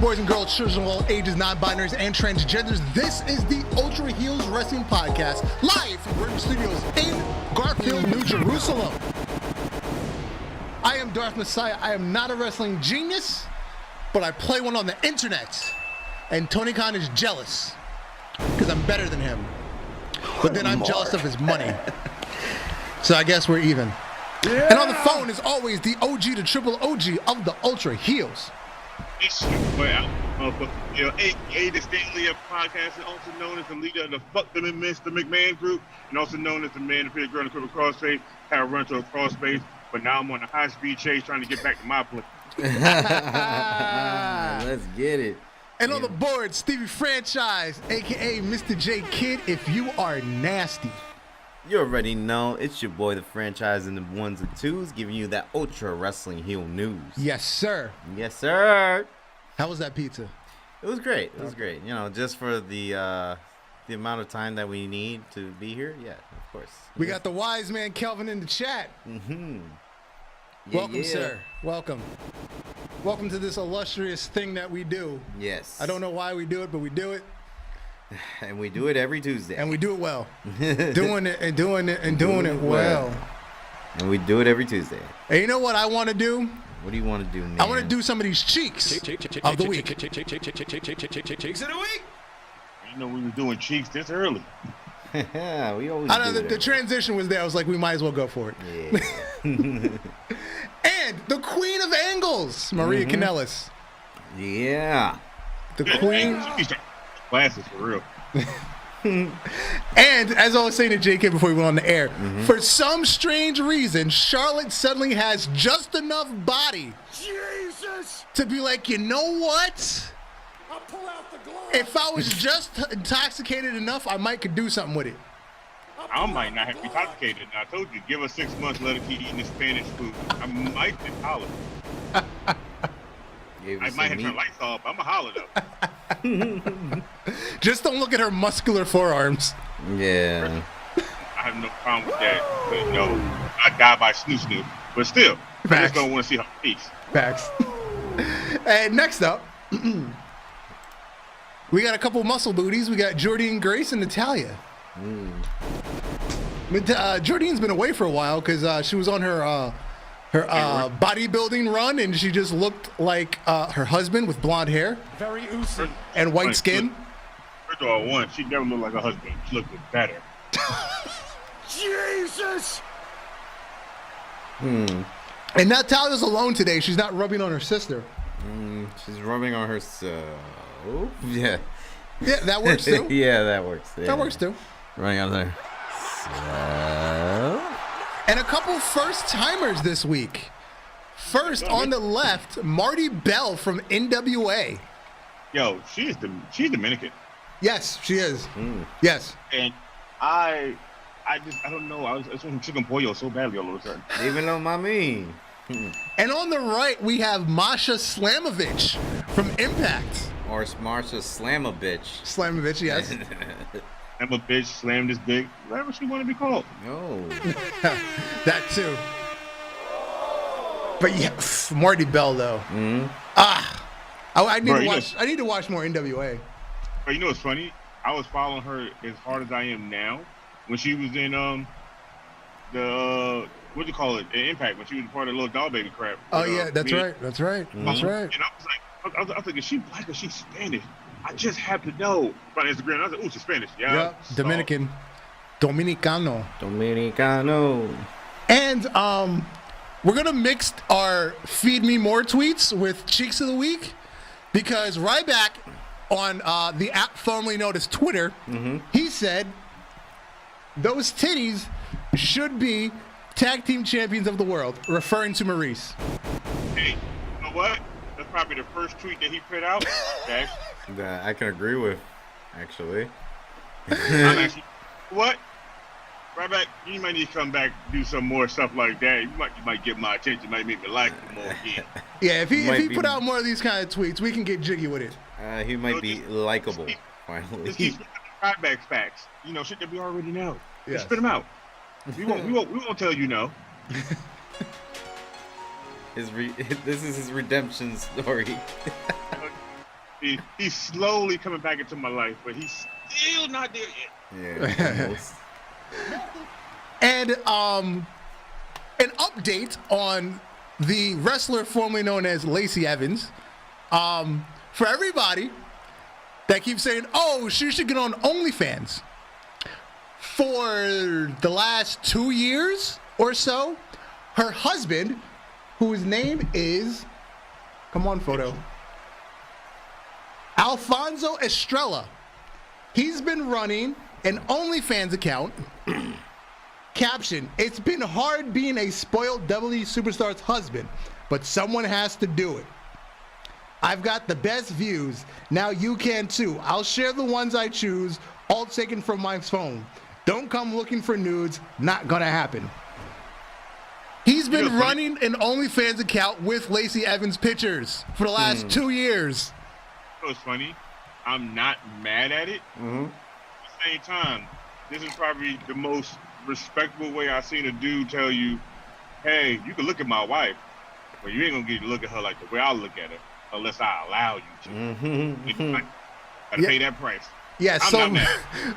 boys and girls, children of all ages, non-binaries, and transgenders. This is the Ultra Heelz Wrestling Podcast, live from Burton Studios in Garfield, New Jerusalem. I am Darth Messiah. I am not a wrestling genius, but I play one on the internet. And Tony Khan is jealous because I'm better than him. But then I'm jealous of his money. So I guess we're even. Yeah. And on the phone is always the OG, the triple OG of the Ultra Heelz. It's your boy out, aka the Stanley Up Podcast, and also known as the leader of the Fuck Them and Mr. McMahon group, and also known as the man who put a girl in a crossface, had a run to a crossface, but now I'm on a high-speed chase trying to get back to my place. Let's get it. And on the board, Stevie Franchise, aka Mr. J Kid, if you are nasty. You already know, it's your boy, the Franchise, and the ones and twos, giving you that Ultra Wrestling Heel news. Yes, sir. Yes, sir. How was that pizza? It was great. It was great. You know, just for the amount of time that we need to be here. Yeah, of course. We got the wise man Kelvin in the chat. Mm-hmm. Welcome, sir. Welcome. Welcome to this illustrious thing that we do. Yes. I don't know why we do it, but we do it. And we do it every Tuesday. And we do it well. doing it well. And we do it every Tuesday. And you know what I want to do? What do you want to do, man? I want to do some of these cheeks of the week. Cheeks of the week? You know we were doing cheeks this early. Yeah, we always I know do the transition was there. I was like, we might as well go for it. Yeah. And the Queen of Angles, Maria Kanellis. Yeah. The Queen. Classes for real. And as I was saying to JK before we went on the air, for some strange reason, Charlotte suddenly has just enough body to be like, you know what? I'll pull out the glove. If I was just intoxicated enough, I might could do something with it. I might not have to be intoxicated. I told you, give her 6 months, let her keep eating the Spanish food. I might be holler. I might have turned lights off. I'm a holler though. Just don't look at her muscular forearms. Yeah. I have no problem with that. But, you know, I die by snoo. But still, I just don't want to see her face. Facts. And next up, we got a couple muscle booties. We got Jordynne Grace and Natalya. Jordine's been away for a while because she was on her bodybuilding run, and she just looked like her husband with blonde hair, Very oozy. and white skin. First of all, she never looked like her husband. She looked better. Jesus! And Natalya's alone today. She's not rubbing on her sister. She's rubbing on herself. Yeah. Yeah, that works too. Yeah, that works. Yeah. That works too. Running on there. So... And a couple first-timers this week. First, on the left, Marty Bell from NWA. Yo, she's Dominican. Yes, she is. Yes. And I don't know. I just want chicken pollo so badly all of a sudden. Even though mommy. And on the right, we have Masha Slamovich from Impact. Or Marsha Slamovich. Slamovich, yes. I'm a bitch, slam this dick, whatever she want to be called. No. That too. But yeah, Marty Bell though. I need to watch more NWA. But you know what's funny? I was following her as hard as I am now when she was in the what do you call it? Impact, when she was part of the little doll baby crap. Oh yeah, that's right. That's right. That's right. And I was like, I was like, is she black or is she Spanish? I just have to know. On Instagram, I was like, ooh, she's Spanish. Yeah. Dominican. Dominicano. And we're going to mix our Feed Me More tweets with Cheeks of the Week because Ryback on the app formerly known as Twitter, he said those titties should be tag team champions of the world, referring to Maurice. Hey, you know what? That's probably the first tweet that he put out. Okay. That I can agree with, actually. I'm actually, what? Right back, you might need to come back and do some more stuff like that. You might get my attention, you might make me like him more again. Yeah, if he put out more of these kind of tweets, we can get jiggy with it. He might be likable, finally. Just keep Ryback's facts. You know, shit that we already know. Yes. Just spit them out. We won't tell you no. This is his redemption story. He's slowly coming back into my life, but he's still not there yet. Yeah. Almost. And an update on the wrestler formerly known as Lacey Evans. For everybody that keeps saying, "Oh, she should get on OnlyFans." For the last 2 years or so, her husband, whose name is, come on, photo, Alfonso Estrella, he's been running an OnlyFans account. Caption: "It's been hard being a spoiled WWE superstar's husband, but someone has to do it. I've got the best views. Now you can too. I'll share the ones I choose, all taken from my phone. Don't come looking for nudes. Not gonna happen." He's been running an OnlyFans account with Lacey Evans pictures for the last 2 years. It was funny. I'm not mad at it. Mm-hmm. At the same time, this is probably the most respectable way I've seen a dude tell you, "Hey, you can look at my wife, but you ain't gonna get to look at her like the way I look at her, unless I allow you to." Mm-hmm. Gotta pay that price. Yeah,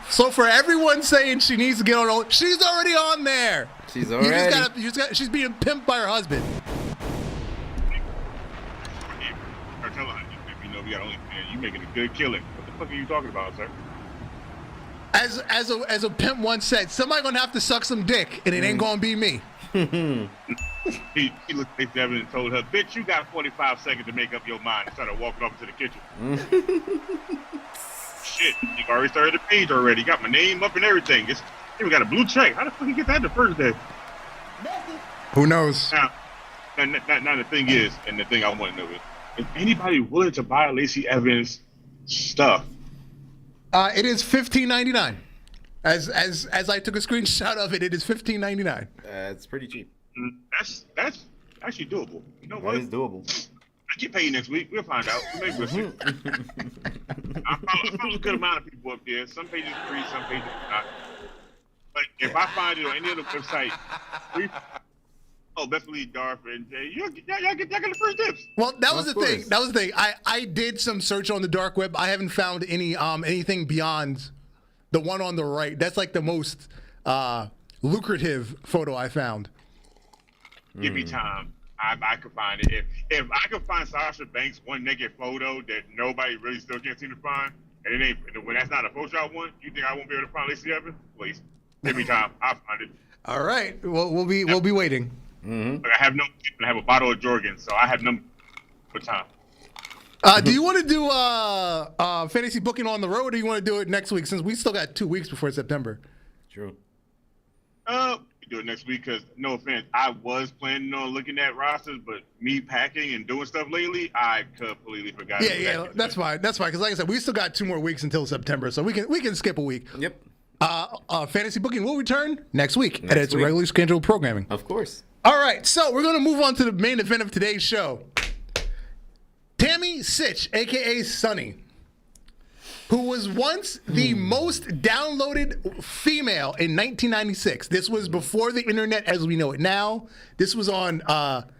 so for everyone saying she needs to get on, she's already on there. She's already. She's being pimped by her husband. Or tell her, if you know we got OnlyFans, you making a good killing. What the fuck are you talking about, sir? As a pimp once said, somebody gonna have to suck some dick, and it ain't gonna be me. He looked at Lacey Evans and told her, "Bitch, you got 45 seconds to make up your mind," and started walking off to the kitchen. Shit, he already started the page already. Got my name up and everything. He even got a blue check. How the fuck you get that the first day? Who knows? Now the thing is, and the thing I want to know is, is anybody willing to buy Lacey Evans stuff? It is $15.99. As I took a screenshot of it, it is $15.99. It's pretty cheap. That's actually doable. You know what? That is doable. I get paid next week. We'll find out. Maybe we'll see. I follow a good amount of people up there. Some pages free, some pages not. But if I find it on any other website, best believe Darth and Jay, y'all get the first tips. Well, that was the thing. That was the thing. I did some search on the dark web. I haven't found anything beyond the one on the right. That's like the most lucrative photo I found. Give me time. I could find it. If I could find Sasha Banks' one naked photo that nobody really still can't seem to find, and it ain't when that's not a Photoshop one, you think I won't be able to find Lacey Evans? Please, give me time. I'll find it. All right. Well, we'll be waiting. Mm-hmm. But I have a bottle of Jorgen, so I have no time. Do you want to do fantasy booking on the road, or do you want to do it next week? Since we still got 2 weeks before September. True. We do it next week because, no offense, I was planning on looking at rosters, but me packing and doing stuff lately, I completely forgot. Yeah, that's fine. That's fine because, like I said, we still got 2 more weeks until September, so we can skip a week. Yep. Fantasy booking will return next week at its regularly scheduled programming. Of course. All right, so we're going to move on to the main event of today's show. Tammy Sytch, a.k.a. Sunny, who was once the most downloaded female in 1996. This was before the internet as we know it now. This was on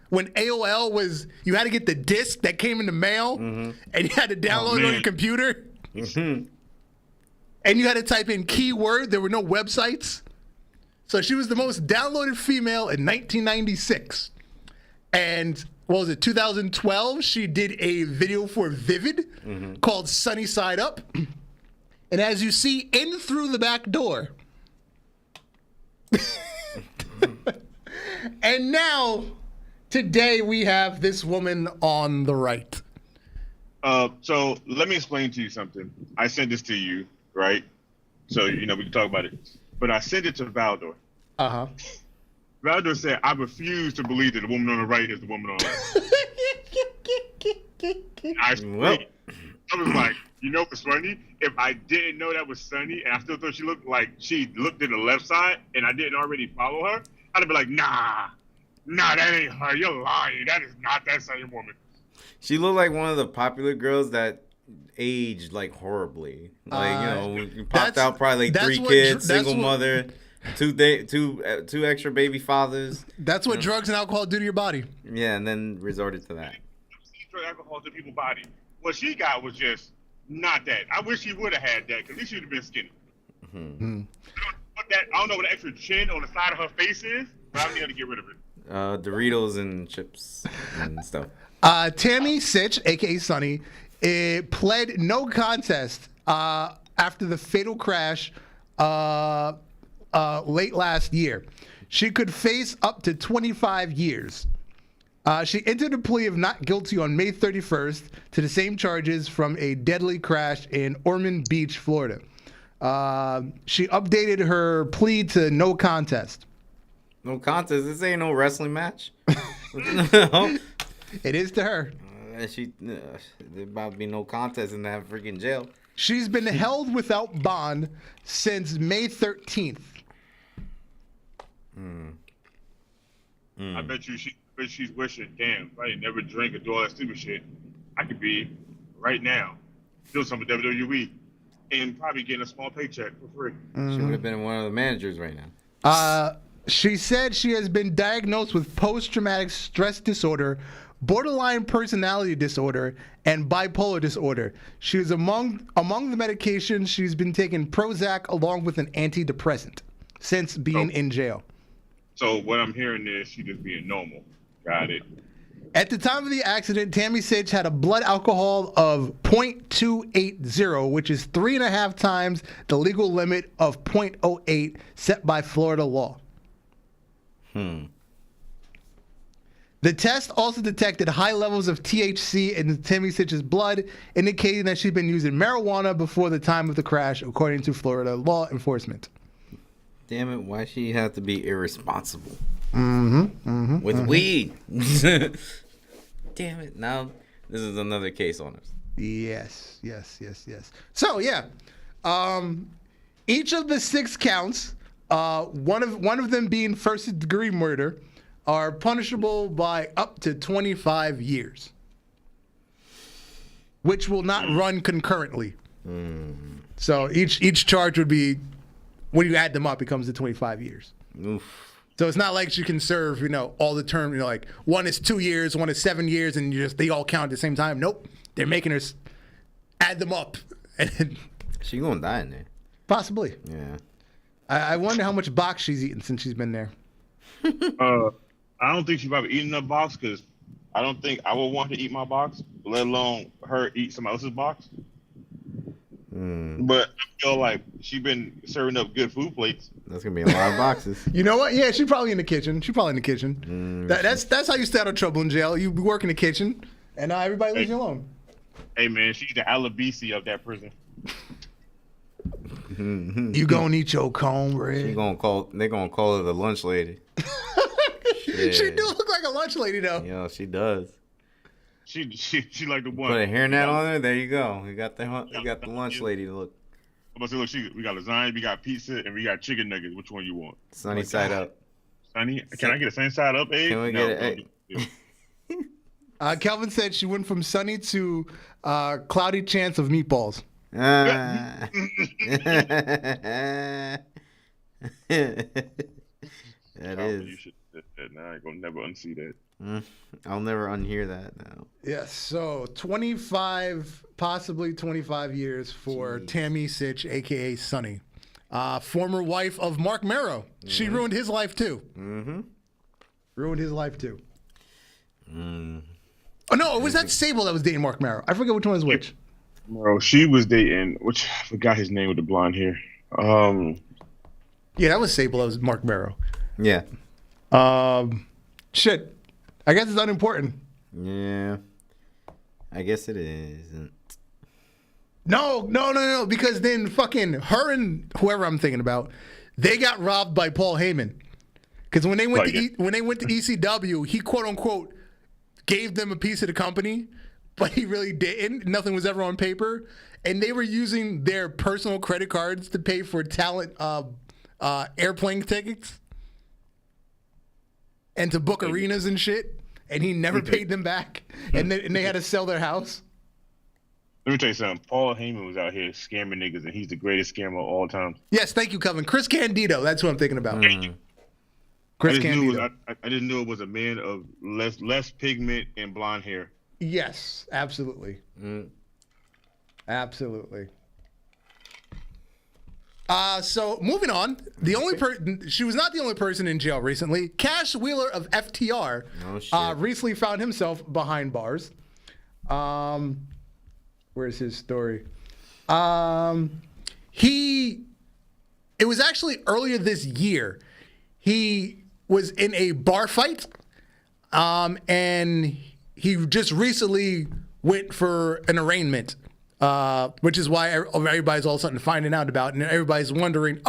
when AOL was, you had to get the disc that came in the mail, and you had to download it on your computer. And you had to type in keyword. There were no websites. So she was the most downloaded female in 1996. And what was it, 2012, she did a video for Vivid called Sunny Side Up. And as you see, in through the back door. And now, today, we have this woman on the right. So let me explain to you something. I sent this to you, right? So, we can talk about it. But I sent it to Valdor. Uh-huh. Valdor said, "I refuse to believe that the woman on the right is the woman on the left." I was like, you know what's funny? If I didn't know that was Sunny and I still thought she looked like she looked at the left side and I didn't already follow her, I'd have been like, nah, that ain't her. You're lying. That is not that same woman. She looked like one of the popular girls that aged like horribly. Like, popped out probably like 3 kids, single mother. Two extra baby fathers. That's what drugs and alcohol do to your body. Yeah, and then resorted to that. Drug alcohol to people's body. what she got was just not that. I wish she would have had that because she should have been skinny. Mm-hmm. I don't know what the extra chin on the side of her face is, but I need to get rid of it. Doritos and chips and stuff. Tammy Sytch, aka Sunny, pled no contest after the fatal crash late last year. She could face up to 25 years. She entered a plea of not guilty on May 31st to the same charges from a deadly crash in Ormond Beach, Florida. She updated her plea to no contest. No contest? This ain't no wrestling match. No. It is to her. There about to be no contest in that freaking jail. She's been held without bond since May 13th. I bet you she's wishing, damn, if I didn't never drink or do all that stupid shit, I could be right now doing something with WWE and probably getting a small paycheck for free. She would have been one of the managers right now. She said she has been diagnosed with post-traumatic stress disorder, borderline personality disorder, and bipolar disorder. She is among the medications she's been taking Prozac along with an antidepressant since being in jail. So what I'm hearing is she just being normal. Got it. At the time of the accident, Tammy Sytch had a blood alcohol of 0.280, which is 3.5 times the legal limit of 0.08 set by Florida law. The test also detected high levels of THC in Tammy Sytch's blood, indicating that she'd been using marijuana before the time of the crash, according to Florida law enforcement. Damn it, why she have to be irresponsible? With weed. Damn it, now this is another case on us. Yes. So, yeah. Each of the 6 counts, one of them being first-degree murder, are punishable by up to 25 years, which will not run concurrently. So each charge would be, when you add them up, it comes to 25 years. Oof. So it's not like she can serve, all the term, like one is 2 years, one is 7 years, and they all count at the same time. Nope. They're making her add them up. And she gonna die in there. Possibly. Yeah. I wonder how much box she's eaten since she's been there. I don't think she's probably eating enough box because I don't think I would want to eat my box, let alone her eat somebody else's box. But I feel like she's been serving up good food plates. That's gonna be a lot of boxes. You know what? Yeah, she's probably in the kitchen. That's how you stay out of trouble in jail. You work in the kitchen, and everybody leaves you alone. Hey man, she's the Alabisi of that prison. You gonna eat your cornbread? They're gonna call her the lunch lady. She do look like a lunch lady though. Yeah, she does. She like the one. Put a hairnet on her. There you go. You got the lunch lady to look. I'm about to say, look, we got lasagna, we got pizza, and we got chicken nuggets. Which one you want? Sunny side up. Sunny? Can I get a sunny side up, Abe? Can we get it? Kelvin said she went from sunny to cloudy chance of meatballs. That is. You should say that. Now I ain't gonna never unsee that. I'll never unhear that now. Yes, so 25, possibly 25 years for Tammy Sytch, a.k.a. Sunny. Former wife of Mark Merrow. She ruined his life, too. Ruined his life, too. Oh, no, it was that Sable that was dating Mark Merrow. I forget which one was which. Bro, she was dating, which I forgot his name with the blonde hair. Yeah, that was Sable. That was Mark Merrow. Yeah. Shit. I guess it's unimportant. Yeah. I guess it isn't. No, because then fucking her and whoever I'm thinking about, they got robbed by Paul Heyman. Because when they went to ECW, he quote unquote gave them a piece of the company, but he really didn't. Nothing was ever on paper, and they were using their personal credit cards to pay for talent airplane tickets and to book arenas and shit. And he never paid them back, and they had to sell their house. Let me tell you something. Paul Heyman was out here scamming niggas, and he's the greatest scammer of all time. Yes, thank you, Kevin. Chris Candido. That's who I'm thinking about. Chris Candido. I just knew it was a man of less pigment and blonde hair. Yes, absolutely. Absolutely. So moving on, she was not the only person in jail recently. Cash Wheeler of FTR recently found himself behind bars. Where's his story? It was actually earlier this year. He was in a bar fight, and he just recently went for an arraignment. Which is why everybody's all of a sudden finding out about it, and everybody's wondering,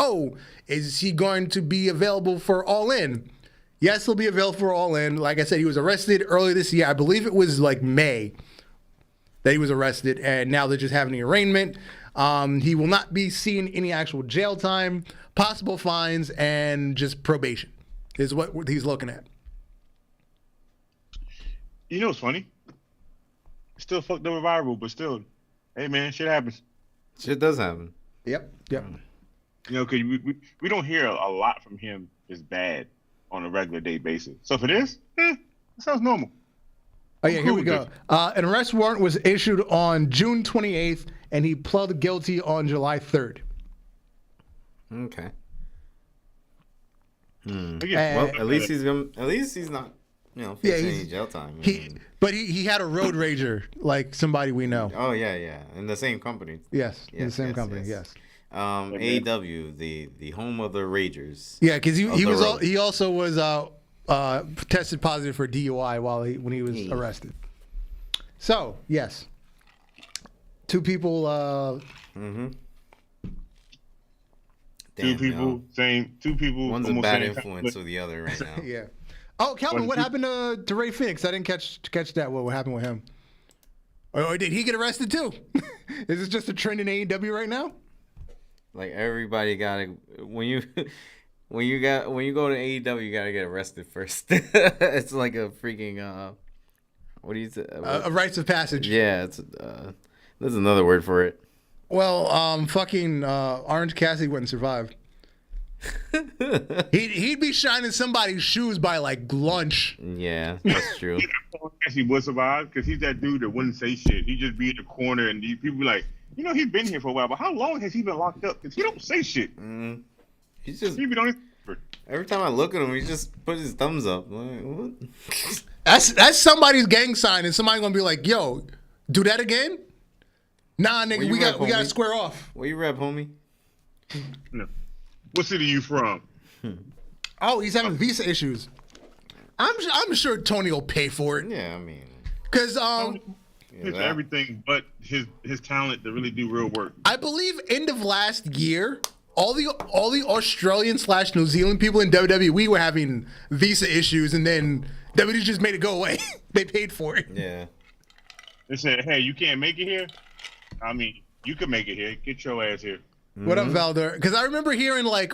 is he going to be available for All In? Yes, he'll be available for All In. Like I said, he was arrested earlier this year. I believe it was like May that he was arrested, and now they're just having the arraignment. He will not be seeing any actual jail time, possible fines, and just probation is what he's looking at. You know what's funny? Still fucked up viral, but still... Hey man, shit happens. Shit does happen. Yep. You know, cause we don't hear a lot from him is bad on a regular day basis. So for this, it sounds normal. Oh yeah, here we go. An arrest warrant was issued on June 28th, and he pled guilty on July 3rd. Okay. Well, at least he's not, facing any jail time. But he had a road rager, like somebody we know. Oh yeah, in the same company. Yes, in the same company. Yes. AEW, the home of the ragers. Yeah, because he also was tested positive for DUI when he was arrested. So yes, two people. Two people. One's a bad influence of the other right now. Yeah. Oh, Calvin, what happened to Ray Phoenix? I didn't catch that. What happened with him? Or did he get arrested too? Is this just a trend in AEW right now? Like everybody when you go to AEW, you gotta get arrested first. It's like a freaking what do you say? A rites of passage. Yeah, there's another word for it. Well, fucking Orange Cassidy wouldn't survive. He'd be shining somebody's shoes by like lunch. Yeah, that's true. He would survive because he's that dude that wouldn't say shit. He just be in the corner and people be like, he's been here for a while, but how long has he been locked up? Because he don't say shit. He's just every time I look at him, he just puts his thumbs up. Like, what? That's somebody's gang sign, and somebody's gonna be like, "Yo, do that again." Nah, nigga, we gotta square off. Where you rep, homie? No. What city you from? Oh, he's having visa issues. I'm sure Tony will pay for it. Yeah, I mean, because it's everything but his talent to really do real work. I believe end of last year, all the Australian/New Zealand people in WWE were having visa issues, and then WWE just made it go away. They paid for it. Yeah. They said, "Hey, you can't make it here. I mean, you can make it here. Get your ass here." What up, Valder? Because I remember hearing like,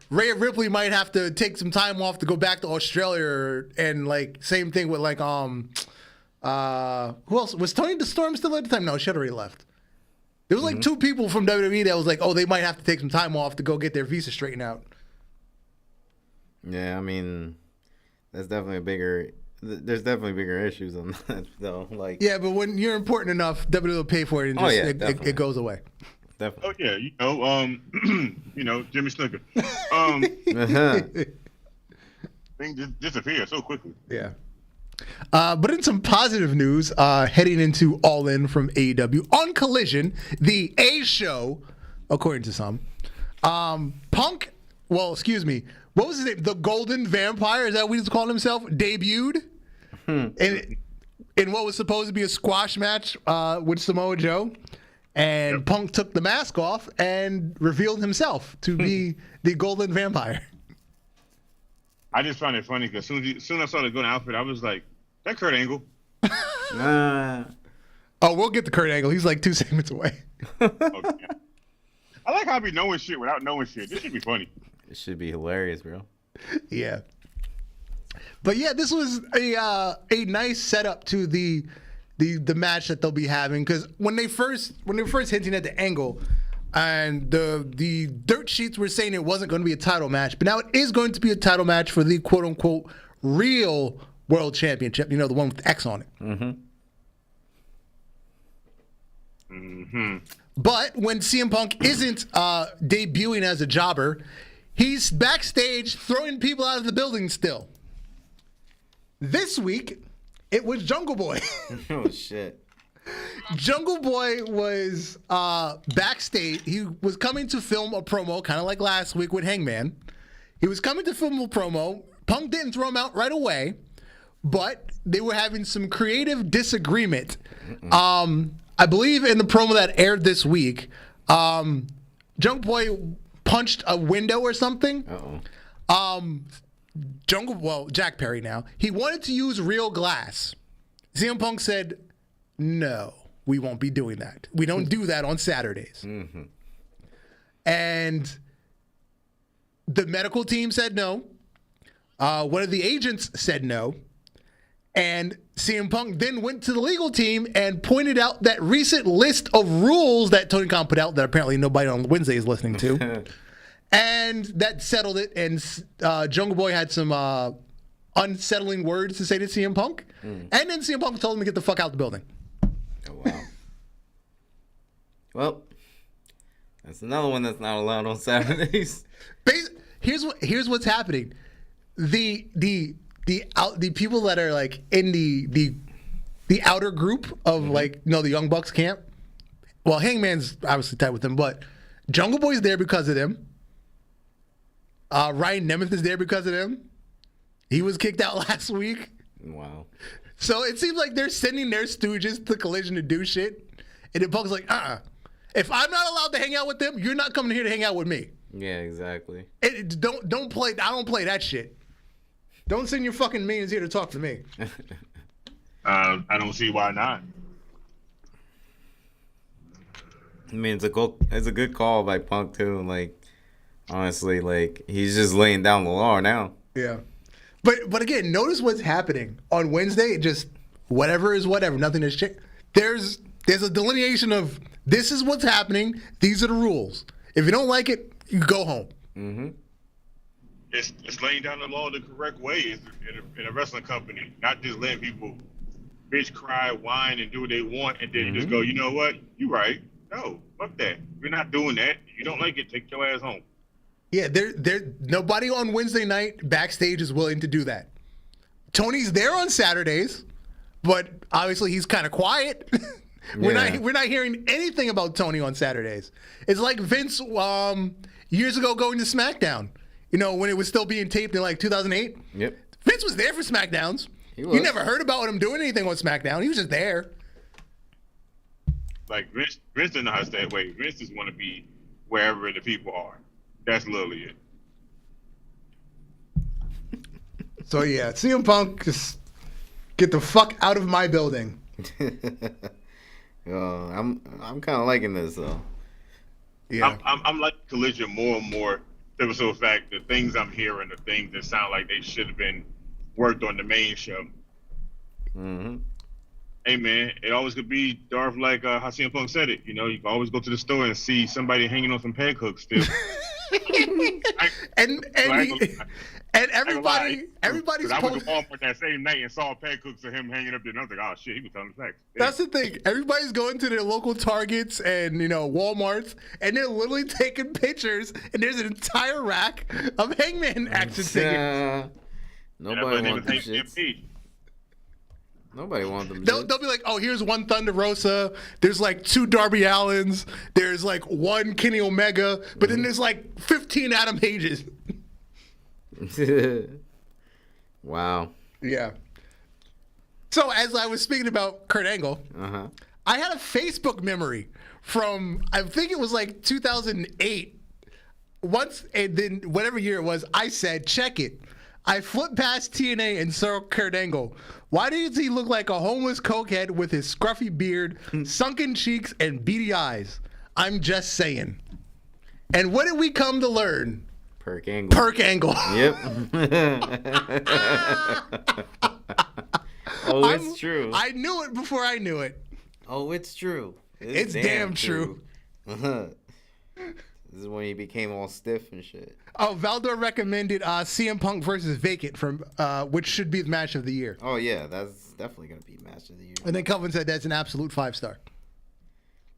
Rhea Ripley might have to take some time off to go back to Australia, and like same thing with like who else was Tony the Storm still at the time? No, she had already left. There was like two people from WWE that was like, they might have to take some time off to go get their visa straightened out. Yeah, I mean, there's definitely bigger issues on that though. Like, yeah, but when you're important enough, WWE will pay for it, and it goes away. Definitely. Oh yeah, Jimmy Snuka. Things just disappear so quickly. Yeah. But in some positive news, heading into All In from AEW on Collision, the A show, according to some, Punk. Well, excuse me. What was his name? The Golden Vampire. Is that what he's called himself? Debuted in what was supposed to be a squash match with Samoa Joe. And Punk took the mask off and revealed himself to be the Golden Vampire. I just found it funny because soon as I saw the golden outfit, I was like, "That Kurt Angle." We'll get to Kurt Angle. He's like 2 segments away. Okay. I like how I be knowing shit without knowing shit. This should be funny. It should be hilarious, bro. Yeah. But yeah, this was a nice setup to the match that they'll be having, because when they first hinting at the angle, and the dirt sheets were saying it wasn't going to be a title match, but now it is going to be a title match for the quote unquote real world championship. The one with X on it. Mm-hmm. But when CM Punk isn't debuting as a jobber, he's backstage throwing people out of the building still. This week, it was Jungle Boy. Oh, shit. Jungle Boy was backstage. He was coming to film a promo, kind of like last week with Hangman. He was coming to film a promo. Punk didn't throw him out right away, but they were having some creative disagreement. I believe in the promo that aired this week, Jungle Boy punched a window or something. Jack Perry now. He wanted to use real glass. CM Punk said, no, we won't be doing that. We don't do that on Saturdays. Mm-hmm. And the medical team said no. One of the agents said no. And CM Punk then went to the legal team and pointed out that recent list of rules that Tony Khan put out that apparently nobody on Wednesday is listening to. And that settled it. And Jungle Boy had some unsettling words to say to CM Punk. And then CM Punk told him to get the fuck out the building. Oh, wow. Well, that's another one that's not allowed on Saturdays. Here's what's happening. The people that are like in the outer group of like the Young Bucks camp. Well, Hangman's obviously tight with them, but Jungle Boy's there because of them. Ryan Nemeth is there because of them. He was kicked out last week. Wow. So it seems like they're sending their stooges to Collision to do shit. And then Punk's like, if I'm not allowed to hang out with them, you're not coming here to hang out with me. Yeah, exactly. Don't play. I don't play that shit. Don't send your fucking minions here to talk to me. I don't see why not. I mean, it's a good call by Punk too. Like, honestly, like he's just laying down the law now. Yeah. But again, notice what's happening on Wednesday. Just whatever is whatever. Nothing has changed. There's a delineation of this is what's happening. These are the rules. If you don't like it, you go home. Mm-hmm. It's laying down the law the correct way in a wrestling company, not just letting people bitch, cry, whine, and do what they want, and then just go, you know what? You right. No, fuck that. We're not doing that. If you don't like it, take your ass home. Yeah, nobody on Wednesday night backstage is willing to do that. Tony's there on Saturdays, but obviously he's kind of quiet. We're not hearing anything about Tony on Saturdays. It's like Vince years ago going to SmackDown. When it was still being taped in like 2008. Yep. Vince was there for SmackDowns. You never heard about him doing anything on SmackDown. He was just there. Like Vince doesn't know how to stay away. Vince just want to be wherever the people are. That's literally it. So yeah, CM Punk, just get the fuck out of my building. I'm kind of liking this though. Yeah, I'm liking Collision more and more. So fact, the things I'm hearing, the things that sound like they should have been worked on the main show. Mm-hmm. Hey man, it always could be Darth like how CM Punk said it. You can always go to the store and see somebody hanging on some peg hooks still. and everybody's I went to Walmart that same night and saw peg hooks of him hanging up there, and I was like, oh shit, he was telling the facts. That's the thing. Everybody's going to their local Targets and Walmarts, and they're literally taking pictures, and there's an entire rack of Hangman action tickets. Nobody wants them shits. Nobody wants them. They'll be like, oh, here's one Thunder Rosa. There's like 2 Darby Allins. There's like 1 Kenny Omega. But then there's like 15 Adam Pages. Wow. Yeah. So as I was speaking about Kurt Angle, I had a Facebook memory from, I think it was like 2008. Once, and then whatever year it was, I said, check it. I flipped past TNA and saw Kurt Angle. Why does he look like a homeless cokehead with his scruffy beard, sunken cheeks, and beady eyes? I'm just saying. And what did we come to learn? Perk Angle. Yep. Oh, it's true. I knew it before I knew it. Oh, it's true. It's damn true. This is when he became all stiff and shit. Oh, Valdor recommended CM Punk versus Vacant from which should be the match of the year. Oh yeah, that's definitely gonna be match of the year. And then Kelvin said that's an absolute 5-star.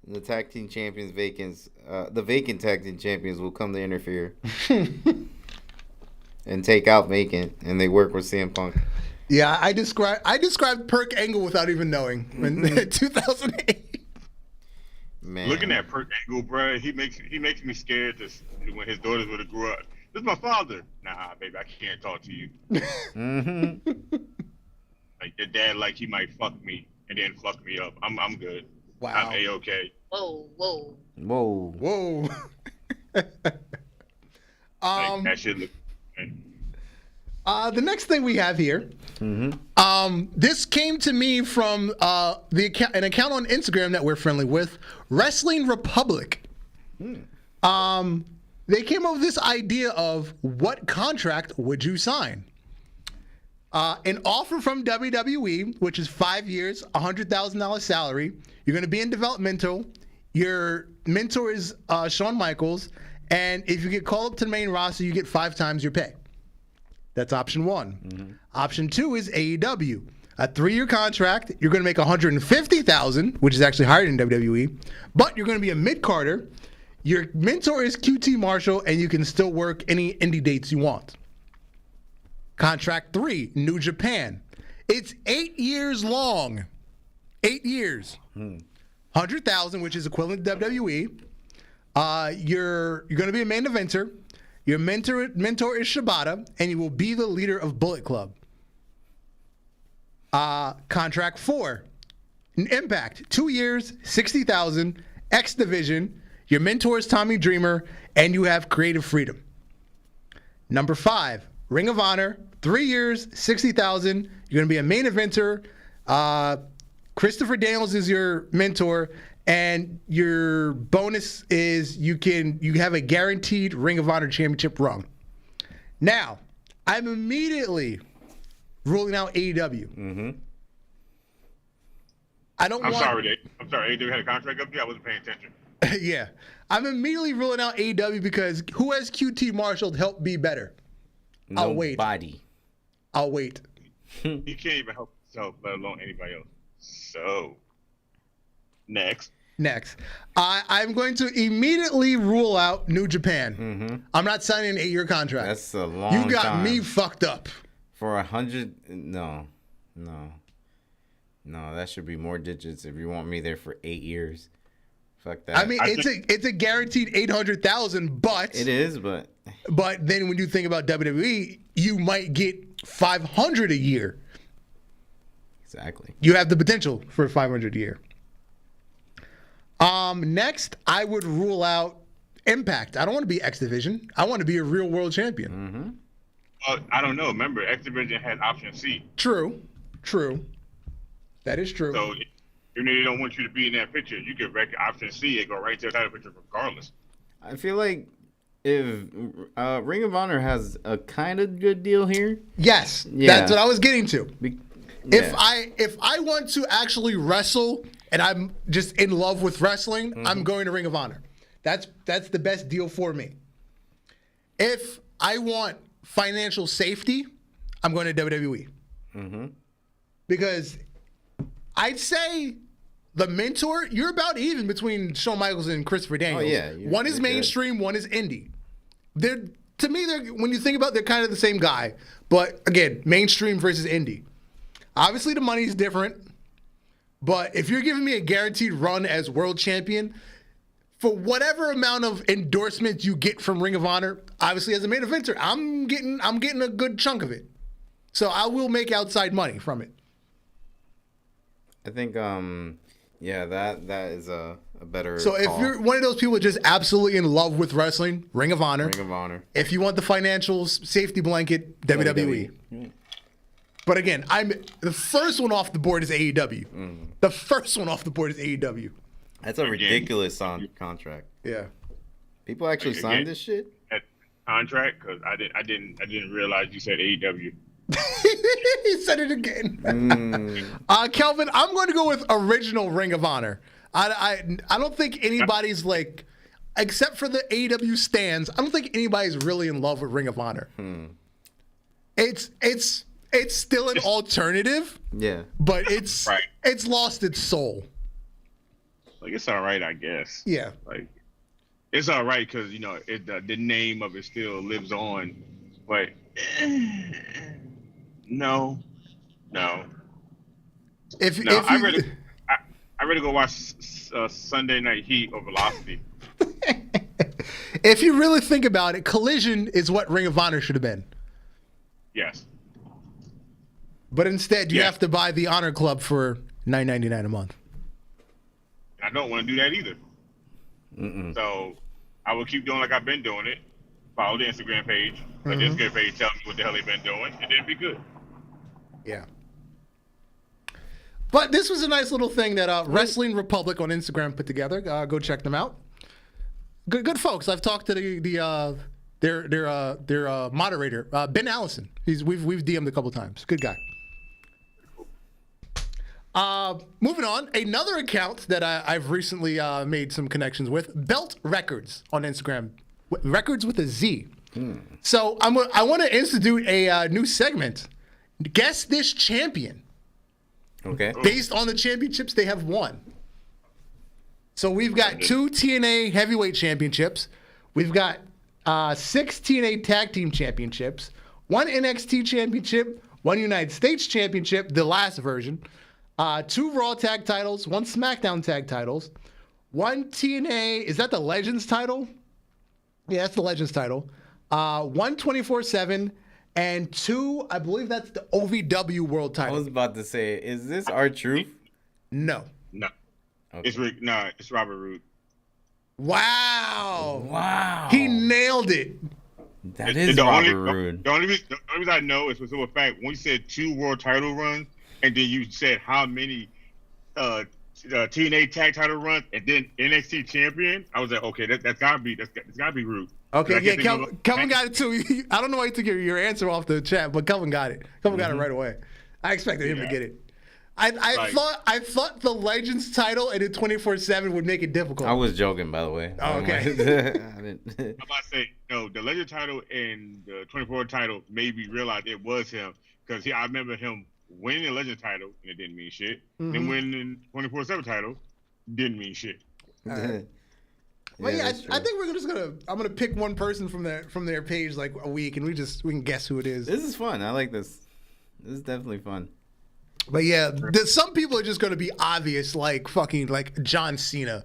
The tag team champions the vacant tag team champions will come to interfere and take out vacant, and they work with CM Punk. Yeah, I described Perk Angle without even knowing in 2008. Man. Looking at Perk Angle, bro, he makes me scared when his daughters would have grew up. This is my father. Nah, baby, I can't talk to you. Like your dad, like he might fuck me and then fuck me up. I'm good. Wow. I'm A-okay. Whoa. That shit look. The next thing we have here, this came to me from an account on Instagram that we're friendly with, Wrestling Republic. They came up with this idea of what contract would you sign? An offer from WWE, which is 5 years, $100,000 salary. You're going to be in developmental. Your mentor is Shawn Michaels. And if you get called up to the main roster, you get 5 times your pay. That's option 1. Option 2 is AEW. A 3-year contract. You're going to make $150,000, which is actually higher than WWE. But you're going to be a mid-carder. Your mentor is QT Marshall, and you can still work any indie dates you want. Contract 3, New Japan. It's 8 years long. 8 years. 100,000, which is equivalent to WWE. You're going to be a main eventer. Your mentor is Shibata, and you will be the leader of Bullet Club. Contract 4, Impact. 2 years, 60,000, X Division. Your mentor is Tommy Dreamer, and you have creative freedom. Number 5, Ring of Honor. 3 years, 60,000. You're going to be a main eventer. Christopher Daniels is your mentor, and your bonus is you have a guaranteed Ring of Honor championship run. Now, I'm immediately ruling out AEW. I'm sorry, AEW had a contract up there. I wasn't paying attention. Yeah. I'm immediately ruling out AEW because who has QT Marshall to help be better? I'll wait. I'll wait. You can't even help yourself, let alone anybody else. So, next. I'm going to immediately rule out New Japan. I'm not signing an 8-year contract. That's a long time. You got me fucked up. For 100, no. That should be more digits if you want me there for 8 years. Fuck that. I mean, it's a guaranteed 800,000, but it is, but then when you think about WWE, you might get 500 a year. Exactly. You have the potential for 500 a year. Next, I would rule out Impact. I don't want to be X Division. I want to be a real world champion. I don't know. Remember, X Division had option C. True. That is true. So, even if they don't want you to be in that picture, you can wreck option C and go right to the title picture regardless. I feel like if Ring of Honor has a kind of good deal here. Yes, that's what I was getting to. If I want to actually wrestle and I'm just in love with wrestling, I'm going to Ring of Honor. That's the best deal for me. If I want financial safety, I'm going to WWE. Because I'd say the mentor, you're about even between Shawn Michaels and Christopher Daniels. Oh, yeah. One is mainstream, one is indie. To me, when you think about it, they're kind of the same guy. But again, mainstream versus indie. Obviously, the money's different. But if you're giving me a guaranteed run as world champion, for whatever amount of endorsements you get from Ring of Honor, obviously as a main eventer, I'm getting a good chunk of it. So I will make outside money from it. I think, that is a better So if you're one of those people just absolutely in love with wrestling, Ring of Honor. If you want the financial safety blanket, WWE. But again, the first one off the board is AEW. The first one off the board is AEW. That's a ridiculous contract. Yeah. People actually signed this shit? That contract? Because I didn't realize you said AEW. He said it again. Kelvin, I'm going to go with original Ring of Honor. I don't think anybody's like, except for the AEW stands, I don't think anybody's really in love with Ring of Honor. It's still an alternative. Yeah. But it's lost its soul. Like, it's all right, I guess. Yeah. Like, it's all right because, you know, the name of it still lives on. But, no. I'd rather go watch Sunday Night Heat or Velocity. If you really think about it, Collision is what Ring of Honor should have been. Yes. But instead, you have to buy the Honor Club for $9.99 a month. I don't want to do that either. So I will keep doing like I've been doing it. Follow the Instagram page. Let the Instagram page tell me what the hell they've been doing, and then it'd be good. Yeah. But this was a nice little thing that Wrestling Republic on Instagram put together. Go check them out. Good folks. I've talked to their moderator, Ben Allison. We've DM'd a couple times. Good guy. Moving on, another account that I've recently made some connections with, Belt Records on Instagram. Records with a Z. So I want to institute a new segment. Guess this champion. Okay. Based on the championships they have won. So we've got 2 TNA heavyweight championships. We've got 6 TNA tag team championships, 1 NXT championship, 1 United States championship, the last version, 2 Raw tag titles, 1 SmackDown tag titles, 1 TNA, is that the Legends title? Yeah, that's the Legends title. 1 24/7, and 2, I believe that's the OVW World title. I was about to say, is this R-Truth? No. Okay. It's Robert Roode. Wow. He nailed it. That is Robert Roode. The only reason I know is for simple fact, when you said 2 world title runs, and then you said how many TNA tag title runs, and then NXT champion, I was like, okay, that's gotta be Roode. Okay, yeah, Kelvin got it too. I don't know why you took your answer off the chat, but Kelvin got it. Kelvin got it right away. I expected him to get it. I thought the Legends title and the 24/7 would make it difficult. I was joking, by the way. Oh, okay. I'm about to say, no, the Legend title and the 24 title made me realize it was him, because I remember him winning the Legend title and it didn't mean shit. And winning the 24/7 title didn't mean shit. Well, yeah, I think I'm gonna pick one person from their page like a week, and we can guess who it is. This is fun. I like this. This is definitely fun. But yeah, some people are just gonna be obvious, like fucking like John Cena,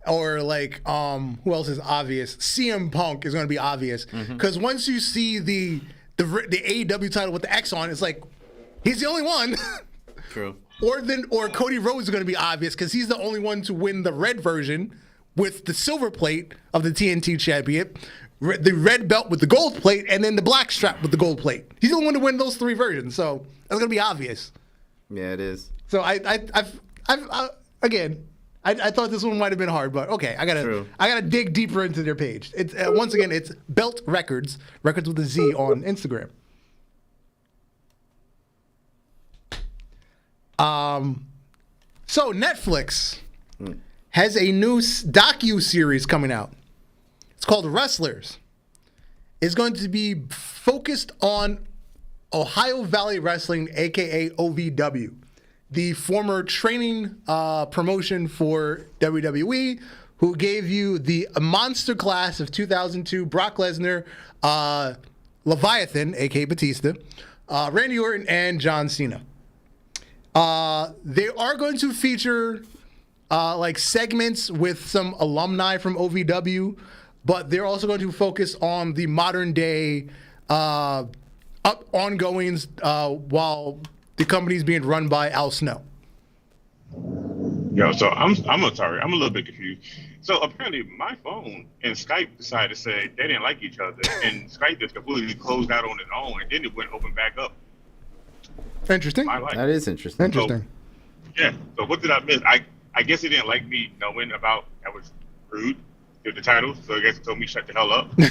or like who else is obvious? CM Punk is gonna be obvious, because once you see the AEW title with the X on, it's like he's the only one. True. Or Cody Rhodes is gonna be obvious because he's the only one to win the red version with the silver plate of the TNT champion, the red belt with the gold plate, and then the black strap with the gold plate. He's the only one to win those 3 versions, so that's gonna be obvious. Yeah, it is. So I thought this one might have been hard, but okay, I gotta dig deeper into their page. It's once again, it's Belt Records with a Z on Instagram. So Netflix has a new docu-series coming out. It's called Wrestlers. It's going to be focused on Ohio Valley Wrestling, aka OVW, the former training promotion for WWE, who gave you the monster class of 2002, Brock Lesnar, Leviathan, aka Batista, Randy Orton, and John Cena. They are going to feature like segments with some alumni from OVW, but they're also going to focus on the modern day ongoings while the company's being run by Al Snow. Yo, so I'm sorry, I'm a little bit confused. So apparently my phone and Skype decided to say they didn't like each other, and Skype just completely closed out on its own, and then it went open back up. Interesting. That is interesting. Interesting. So, yeah. So what did I miss? I guess he didn't like me knowing about that was rude. The title, so I guess it told me shut the hell up. So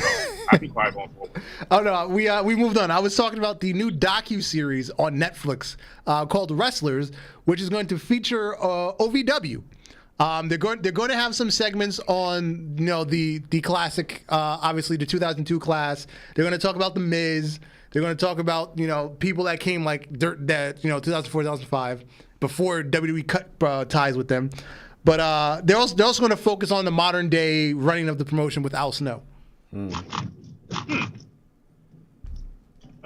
I'd be quiet going forward. Oh no, we moved on. I was talking about the new docu-series on Netflix called Wrestlers, which is going to feature OVW. They're going to have some segments on the classic, obviously the 2002 class. They're going to talk about the Miz. They're going to talk about people that came like that 2004 2005 before WWE cut ties with them. But they're also going to focus on the modern day running of the promotion with Al Snow. That's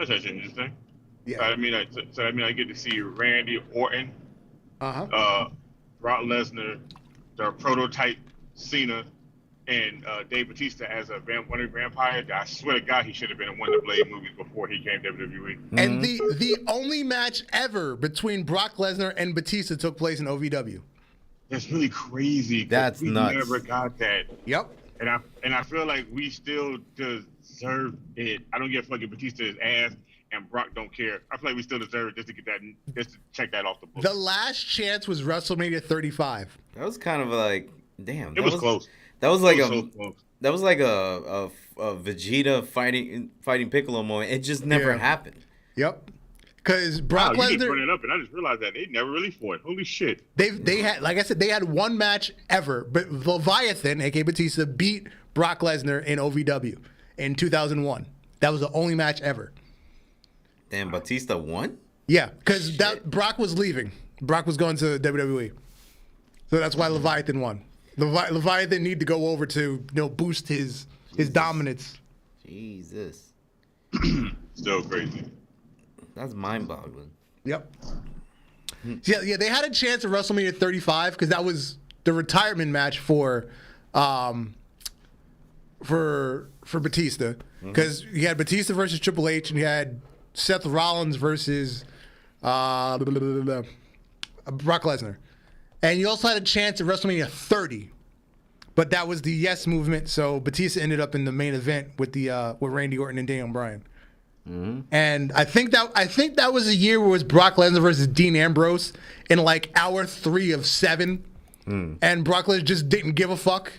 actually interesting. Yeah. So I mean, I get to see Randy Orton, Brock Lesnar, the prototype Cena, and Dave Bautista as a vampire. I swear to God, he should have been in one of the Blade movies before he came to WWE. And the only match ever between Brock Lesnar and Batista took place in OVW. That's really crazy. That's we nuts. Never got that. Yep. And I feel like we still deserve it. I don't give a fuck if Batista's ass and Brock don't care. I feel like we still deserve it just to get that, just to check that off the book. The last chance was WrestleMania 35. That was kind of like, damn. It was close. That was like That was a Vegeta fighting Piccolo moment. It just never happened. Yep. Because Brock You just Lesnar, brought it up, and I just realized that they never really fought. Holy shit! they had, like I said, they had one match ever, but Leviathan, aka Batista, beat Brock Lesnar in OVW in 2001. That was the only match ever. Damn, Batista won? Yeah, because Brock was leaving. Brock was going to WWE, so that's why Leviathan won. Leviathan need to go over to boost his dominance. Jesus, Still crazy. that's mind-boggling. Yep. Yeah, they had a chance at WrestleMania 35 because that was the retirement match for Batista. Because you had Batista versus Triple H, and you had Seth Rollins versus Brock Lesnar, and you also had a chance at WrestleMania 30, but that was the Yes Movement. So Batista ended up in the main event with Randy Orton and Daniel Bryan. And I think that was a year where it was Brock Lesnar versus Dean Ambrose in like hour 3 of 7, and Brock Lesnar just didn't give a fuck,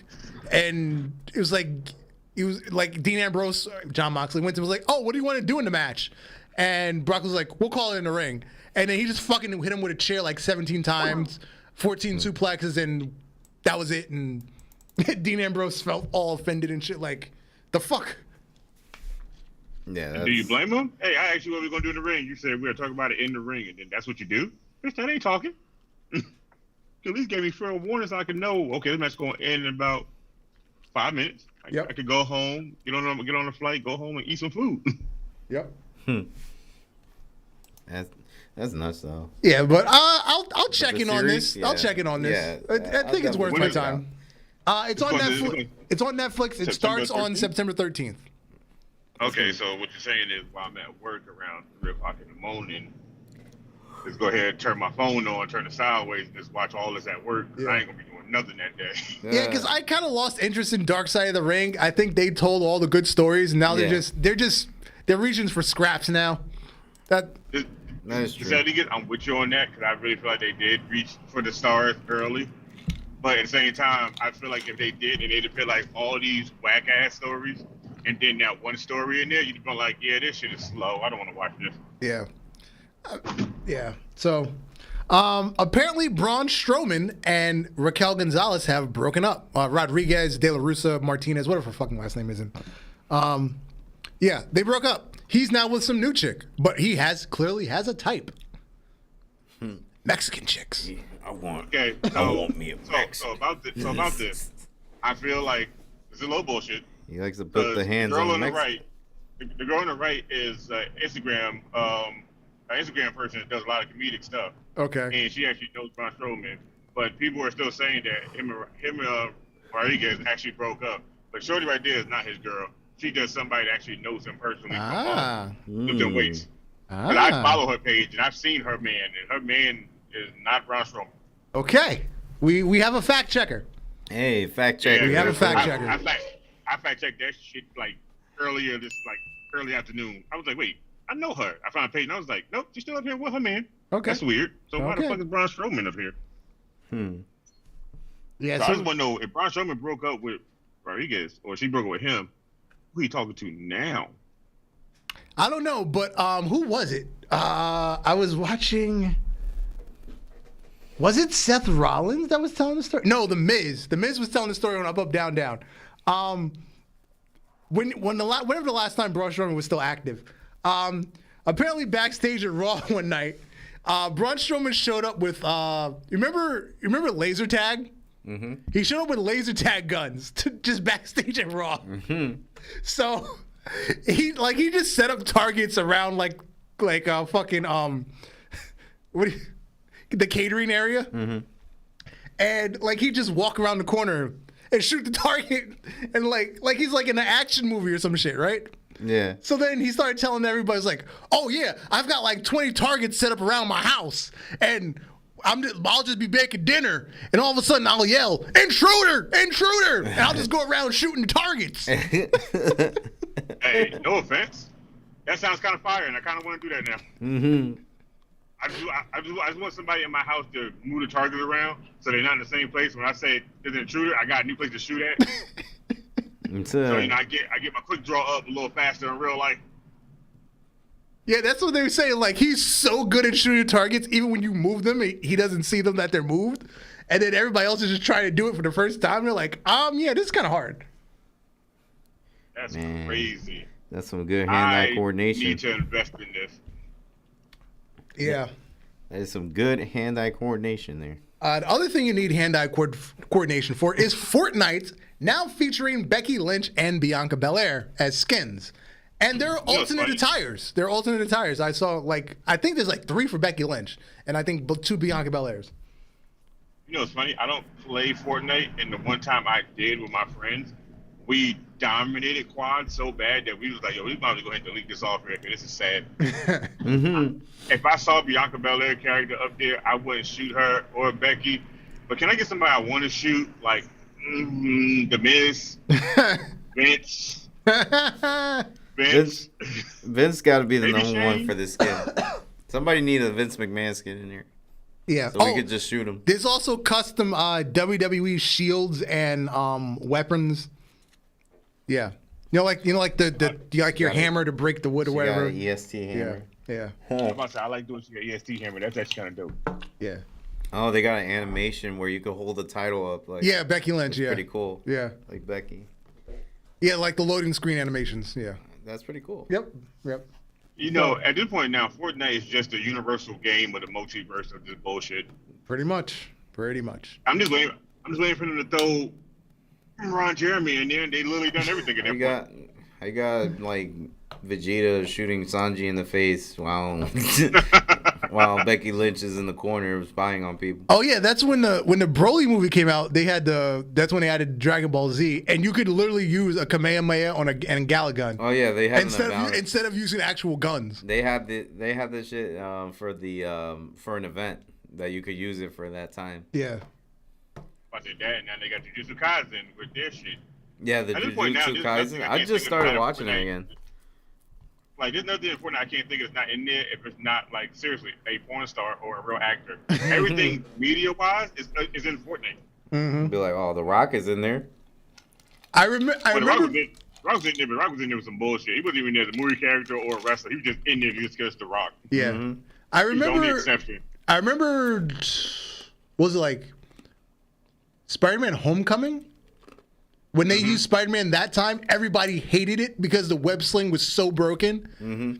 and it was like Dean Ambrose, John Moxley went to was like, oh, what do you want to do in the match? And Brock was like, we'll call it in the ring, and then he just fucking hit him with a chair like 17 times, 14 suplexes, and that was it. And Dean Ambrose felt all offended and shit, like, the fuck. Yeah. Do you blame him? Hey, I asked you what we're gonna do in the ring. You said we're gonna talk about it in the ring, and then that's what you do. Bitch, that ain't talking. At least gave me fair warning so I could know. Okay, this match's gonna end in about 5 minutes. I could go home, get on the flight, go home and eat some food. Yep. That's nuts though. Yeah, but I'll check in on this. Yeah. I'll check in on this. Yeah, I think it's worth my time. It's on Netflix. It's on Netflix. It starts on 13th? September 13th. Okay, so what you're saying is while I'm at work around 3 o'clock in the morning, just go ahead and turn my phone on, turn it sideways, and just watch all this at work. Yeah. I ain't gonna be doing nothing that day. Yeah, because I kind of lost interest in Dark Side of the Ring. I think they told all the good stories, and now they're reaching for scraps now. That is true. I'm with you on that because I really feel like they did reach for the stars early. But at the same time, I feel like if they did, and they'd have put like all these whack ass stories, and then that one story in there, you'd be like, yeah, this shit is slow. I don't want to watch this. Yeah. Yeah. So, apparently Braun Strowman and Raquel Gonzalez have broken up. Rodriguez, De La Russa, Martinez, whatever her fucking last name isn't. Yeah, they broke up. He's now with some new chick, but he clearly has a type. Mexican chicks. Yeah, I want me a Mexican. So about this, I feel like it's a little bullshit. He likes to put the hands on the right. The girl on the right is Instagram person that does a lot of comedic stuff. Okay. And she actually knows Braun Strowman, but people are still saying that him and Rodriguez actually broke up. But Shorty right there is not his girl. She does somebody that actually knows him personally. Lift them weights. But I follow her page and I've seen her man, and her man is not Braun Strowman. Okay. We have a fact checker. Hey, fact checker. We have a fact checker. I fact checked that shit like early afternoon. I was like, wait, I know her. I found a page and I was like, nope, she's still up here with her man. Okay. That's weird. So why the fuck is Braun Strowman up here? Yeah. So I just want to know if Braun Strowman broke up with Rodriguez or she broke up with him, who he talking to now? I don't know, but who was it? I was watching. Was it Seth Rollins that was telling the story? No, The Miz. The Miz was telling the story on Up, Up, Down, Down. Whenever the last time Braun Strowman was still active, apparently backstage at Raw one night, Braun Strowman showed up with remember laser tag Mm-hmm. He showed up with laser tag guns to just backstage at Raw. Mm-hmm. So he just set up targets around like fucking the catering area, mm-hmm. and like he just walk around the corner and shoot the target, and like he's like in an action movie or some shit, right? Yeah. So then he started telling everybody, like, "Oh yeah, I've got like 20 targets set up around my house, and I'll just be baking dinner, and all of a sudden I'll yell, 'Intruder! Intruder!' and I'll just go around shooting targets." Hey, no offense. That sounds kind of fire, and I kind of want to do that now. Mm-hmm. I just want somebody in my house to move the targets around so they're not in the same place. When I say there's an intruder, I got a new place to shoot at. So I get my quick draw up a little faster in real life. Yeah, that's what they were saying. Like, he's so good at shooting targets, even when you move them, he doesn't see them that they're moved. And then everybody else is just trying to do it for the first time. They're like, yeah, this is kind of hard. That's crazy. That's some good hand-eye coordination. I need to invest in this. Yeah. That is some good hand-eye coordination there. The other thing you need hand-eye coordination for is Fortnite, now featuring Becky Lynch and Bianca Belair as skins. And they're alternate attires. They're alternate attires. I saw, I think there's 3 for Becky Lynch, and I think 2 Bianca Belairs. You know, it's funny. I don't play Fortnite, and the one time I did with my friends, we dominated quad so bad that we was like, yo, we might as well go ahead and delete this off here, because this is sad. Mm-hmm. If I saw Bianca Belair character up there, I wouldn't shoot her or Becky. But can I get somebody I want to shoot, like The Miz, Vince? Vince got to be the number one for this skin. Somebody need a Vince McMahon skin in here. Yeah, so we could just shoot him. There's also custom WWE shields and weapons. Yeah, like the like your hammer to break the wood or whatever. Got an EST hammer. Yeah. I'm about to say, I like doing your EST hammer. That's actually kind of dope. Yeah. Oh, they got an animation where you can hold the title up. Yeah, Becky Lynch. Yeah. Pretty cool. Yeah. Like Becky. Yeah, like the loading screen animations. Yeah. That's pretty cool. Yep. You know, at this point now, Fortnite is just a universal game of the multiverse of this bullshit. Pretty much. I'm just waiting for them to throw Ron Jeremy in there, and they literally done everything in there. I got like Vegeta shooting Sanji in the face while Becky Lynch is in the corner spying on people. Oh yeah, that's when the Broly movie came out. That's when they added Dragon Ball Z, and you could literally use a Kamehameha on and Galagun. Oh yeah, they had instead of using actual guns. They have this shit for an event that you could use it for that time. Yeah. I said that, and now they got Jujutsu Kaisen with their shit. Yeah, the Jujutsu Kaisen. I just started watching that again. Like, there's nothing in Fortnite I can't think of that's not in there if it's not, like, seriously, a porn star or a real actor. Everything media-wise is in Fortnite. Mm-hmm. Be like, oh, The Rock is in there. I remember. The Rock was in there with some bullshit. He wasn't even there as a movie character or a wrestler. He was just in there just because The Rock. Yeah. Mm-hmm. I remember. He's the only exception. I remember. What was it like? Spider-Man: Homecoming. When they used Spider-Man that time, everybody hated it because the web sling was so broken. Mm-hmm.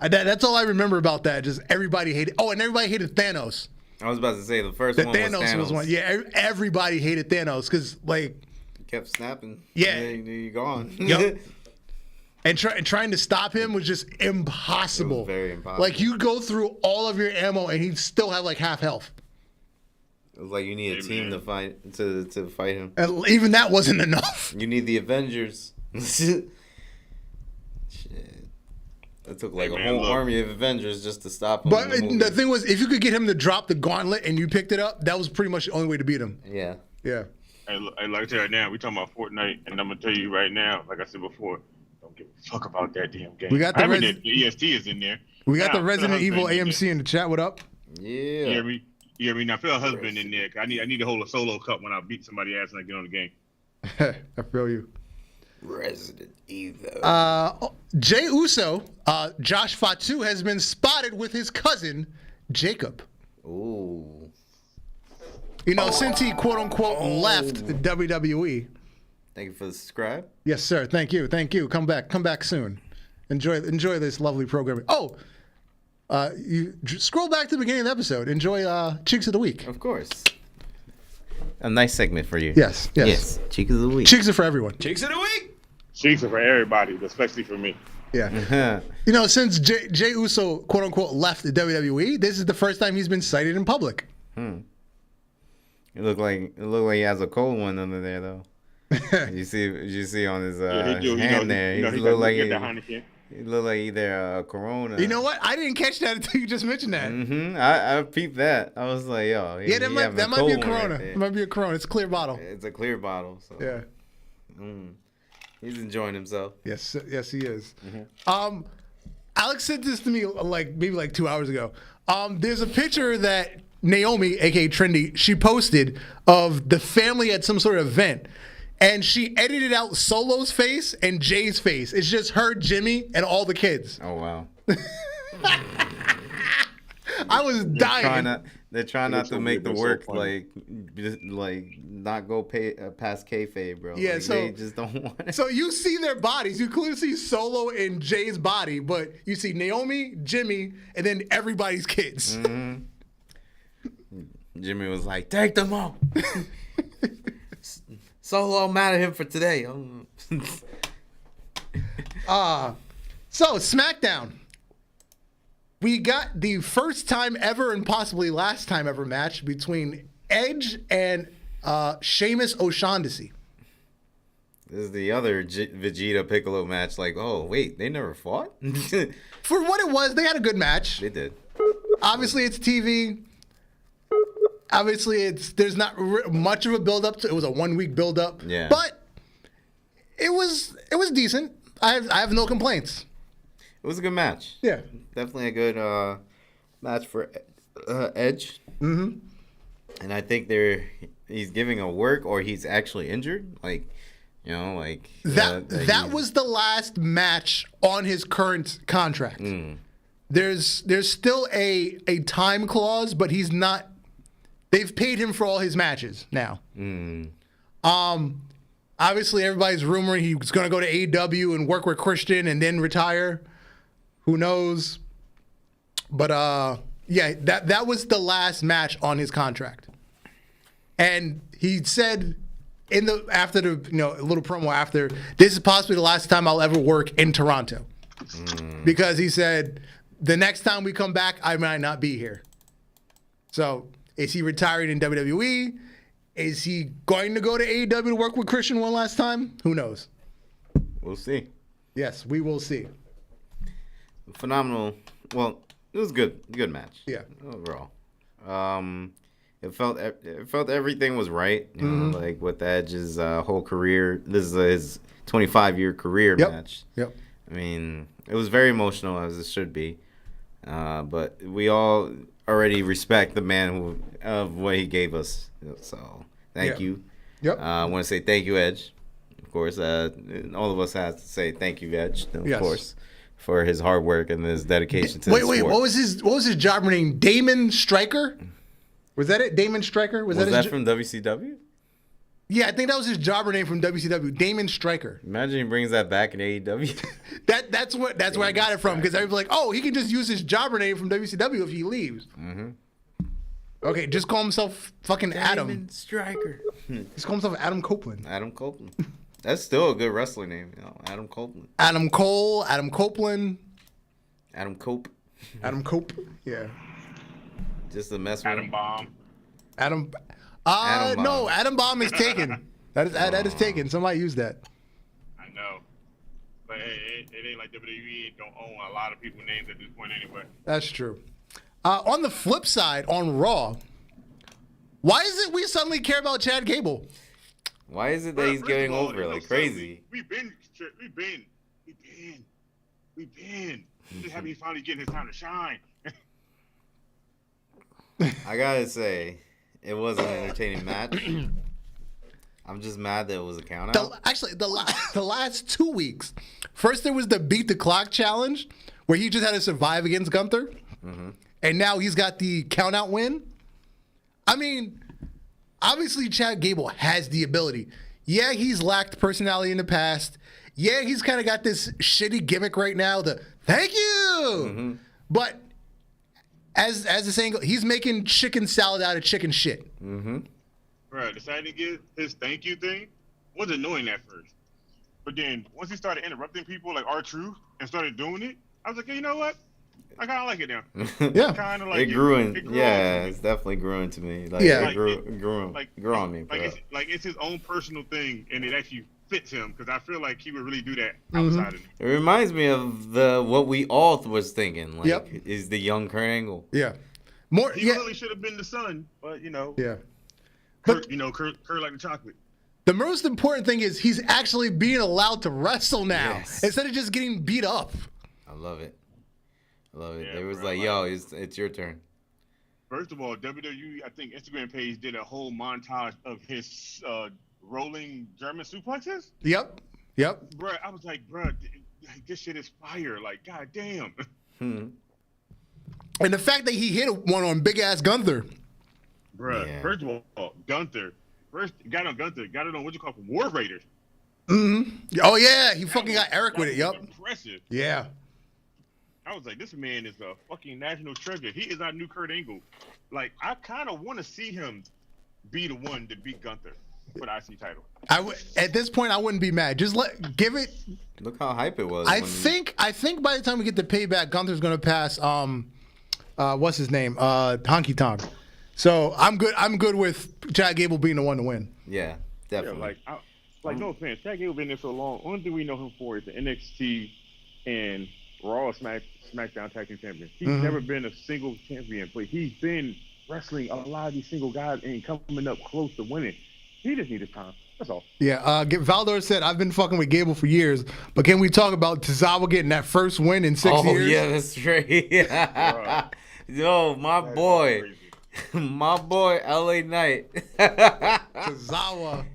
That's all I remember about that. Just everybody hated. Oh, and everybody hated Thanos. I was about to say the first one Thanos was one. Yeah, everybody hated Thanos because like he kept snapping. Yeah, you're gone. Yep. And trying to stop him was just impossible. It was very impossible. Like you go through all of your ammo and he'd still have like half health. It was like you need a team to fight him. And even that wasn't enough. You need the Avengers. Shit. That took like a whole army of Avengers just to stop him. But the thing was, if you could get him to drop the gauntlet and you picked it up, that was pretty much the only way to beat him. Yeah. Yeah. Hey, like I tell you right now, we talking about Fortnite, and I'm gonna tell you right now, like I said before, don't give a fuck about that damn game. We got the EST is in there. We got the Resident Evil AMC in the chat. What up? Yeah. You hear me? You hear me? Now, I feel a husband in there. I need to hold a solo cup when I beat somebody ass and I get on the game. I feel you. Resident Evil. Jey Uso, Josh Fatu has been spotted with his cousin Jacob. Ooh. You know, since he quote unquote left WWE. Thank you for the subscribe. Yes, sir. Thank you. Come back soon. Enjoy this lovely programming. Oh. You scroll back to the beginning of the episode. Enjoy Cheeks of the Week. Of course. a nice segment for you. Yes. Cheeks of the week. Cheeks are for everyone. Cheeks of the week. Cheeks are for everybody, but especially for me. Yeah. Since Jey Uso, quote unquote, left the WWE, this is the first time he's been cited in public. It looked like he has a cold one under there though. you see on his hand there. He looked like either Corona. You know what? I didn't catch that until you just mentioned that. I peeped that. I was like, yo. That might be a Corona. It might be a Corona. It's a clear bottle. It's a clear bottle. So. Yeah. He's enjoying himself. Yes, he is. Alex sent this to me maybe 2 hours ago. There's a picture that Naomi, aka Trendy, she posted of the family at some sort of event, and she edited out Solo's face and Jay's face. It's just her, Jimmy, and all the kids. Oh wow. I was dying. They're trying not to make the work not go past kayfabe, bro. Yeah, so they just don't want it. So you see their bodies. You clearly see Solo and Jay's body, but you see Naomi, Jimmy, and then everybody's kids. Jimmy was like, "Take them all." Solo, I'm mad at him for today. So SmackDown. We got the first time ever and possibly last time ever match between Edge and Sheamus O'Shaughnessy. This is the other Vegeta Piccolo match. Like, oh wait, they never fought. For what it was, they had a good match. They did. Obviously, it's TV. Obviously, there's not much of a build up. It was a 1 week build up. Yeah. But it was decent. I have no complaints. It was a good match. Yeah. Definitely a good match for Edge. Mm-hmm. And I think he's giving a work, or he's actually injured. That was the last match on his current contract. There's still a time clause, but he's not. They've paid him for all his matches now. Obviously, everybody's rumoring he's going to go to AEW and work with Christian and then retire. Who knows? But yeah, that was the last match on his contract. And he said after the little promo after, this is possibly the last time I'll ever work in Toronto. Because he said the next time we come back, I might not be here. So is he retiring in WWE? Is he going to go to AEW to work with Christian one last time? Who knows? We'll see. Yes, we will see. Phenomenal. Well, it was good match. Yeah. Overall, it felt everything was right. You know, like with Edge's whole career. This is his 25-year career match. Yep. I mean, it was very emotional, as it should be. But we all already respect the man of what he gave us. So thank you. Yep. I want to say thank you, Edge. Of course, all of us have to say thank you, Edge. Of course, for his hard work and his dedication to the sport. What was his job name? Damon Stryker? Was that it? Damon Stryker? Was that from WCW? Yeah, I think that was his jobber name from WCW, Damon Stryker. Imagine he brings that back in AEW. That's where I got it from, because everybody's like, oh, he can just use his jobber name from WCW if he leaves. Okay, just call himself fucking Adam. Damon Stryker. Just call himself Adam Copeland. Adam Copeland. That's still a good wrestler name, Adam Copeland. Adam Cole, Adam Copeland. Adam Cope. Adam Cope, yeah. Just a mess with Adam Bomb. Adam Bomb. No, Adam Bomb is taken. That is taken. Somebody used that. I know. But it ain't like WWE don't own a lot of people's names at this point anyway. That's true. On the flip side, on Raw, why is it we suddenly care about Chad Gable? Why is it that he's getting over like crazy? We've been. Just happy he's finally getting his time to shine. I gotta say, it was an entertaining match. I'm just mad that it was a count out. The last 2 weeks, first there was the Beat the Clock challenge, where he just had to survive against Gunther, and now he's got the count out win. I mean, obviously Chad Gable has the ability. Yeah, he's lacked personality in the past. Yeah, he's kind of got this shitty gimmick right now, the thank you. But as the saying goes, he's making chicken salad out of chicken shit. Bro, bro, decided to get his thank you thing was annoying at first. But then once he started interrupting people like R-Truth and started doing it, I was like, hey, you know what? I kind of like it now. Yeah. Kind of like it grew in. It's definitely grew into me. Like, Yeah. it grew on me, bro. It's his own personal thing, and it actually fits him because I feel like he would really do that outside of it. It reminds me of what we all was thinking. Like, is the young Kurt Angle. Yeah. He really should have been the son, but Yeah. Kurt like the chocolate. The most important thing is he's actually being allowed to wrestle now instead of just getting beat up. I love it. Yeah, They was bro, like, yo, it's your turn. First of all, WWE, I think Instagram page did a whole montage of his rolling German suplexes. Yep. Bro, I was like, bro, this shit is fire. Like, goddamn. And the fact that he hit one on big ass Gunther. Bro, first of all, Gunther. First, got it on what you call War Raiders. Oh, yeah. He fucking got Eric with it. Yep. Impressive. Yeah. I was like, this man is a fucking national treasure. He is our new Kurt Angle. Like, I kind of want to see him be the one to beat Gunther for the IC title. At this point, I wouldn't be mad. Just give it. Look how hype it was. I think by the time we get the payback, Gunther's gonna pass. What's his name? Honky Tonk. So I'm good with Chad Gable being the one to win. Yeah, definitely. Yeah, no offense, Chad Gable been there so long. Only thing we know him for is the NXT and Raw SmackDown Tag Team Champion. He's never been a single champion, but he's been wrestling a lot of these single guys and coming up close to winning. He just needs his time. That's all. Yeah. Valdor said, I've been fucking with Gable for years, but can we talk about Tozawa getting that first win in 6 years? Oh, yeah, that's right. Yo, my boy, LA Knight. Tozawa.